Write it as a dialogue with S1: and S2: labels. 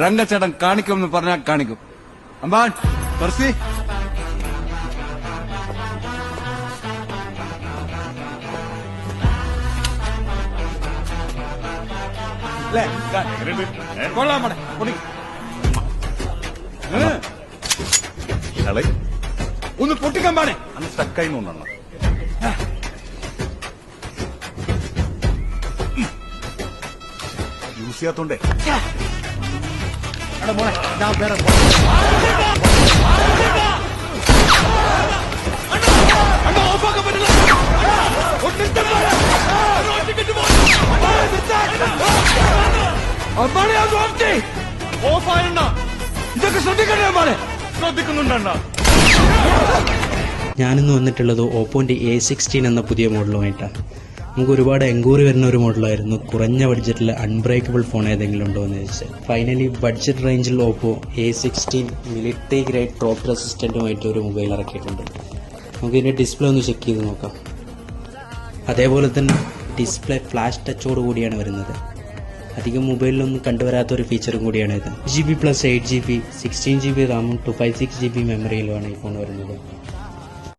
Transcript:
S1: രംഗച്ചേട്ടൻ കാണിക്കുമെന്ന് പറഞ്ഞാൽ കാണിക്കും. അമ്പാൻ തുറസി കൊള്ളാം. ഒന്ന് പൊട്ടിക്കാൻ പാടേ
S2: അന്ന് സ്റ്റക്കായി തോന്നണം. യൂസ് ചെയ്യാത്തോണ്ടേ
S1: ഇതൊക്കെ ശ്രദ്ധിക്കണ്ടേ അമ്പാനെ?
S2: ശ്രദ്ധിക്കുന്നുണ്ടണ്ട.
S3: ഞാനിന്ന് വന്നിട്ടുള്ളത് ഓപ്പോൻ്റെ A16 എന്ന പുതിയ മോഡലുമായിട്ടാണ്. നമുക്ക് ഒരുപാട് എൻക്വയറി വരുന്ന ഒരു മോഡലായിരുന്നു. കുറഞ്ഞ ബഡ്ജറ്റിൽ അൺബ്രേക്കബിൾ ഫോൺ ഏതെങ്കിലും ഉണ്ടോ എന്ന് ചോദിച്ചാൽ ഫൈനലി ബഡ്ജറ്റ് റേഞ്ചിൽ Oppo A16 military grade drop റെസിസ്റ്റൻറ്റുമായിട്ട് ഒരു മൊബൈൽ ഇറക്കിയിട്ടുണ്ട്. നമുക്ക് ഇതിൻ്റെ ഡിസ്പ്ലേ ഒന്ന് ചെക്ക് ചെയ്ത് നോക്കാം. അതേപോലെ തന്നെ ഡിസ്പ്ലേ ഫ്ലാഷ് ടച്ചോട് കൂടിയാണ് വരുന്നത്. അധികം മൊബൈലിലൊന്നും കണ്ടുവരാത്തൊരു ഫീച്ചറും കൂടിയാണ് ഇത്. GB+8 GB 16 GB റാമും 256 GB മെമ്മറിയിലുമാണ് ഈ ഫോൺ വരുന്നത്.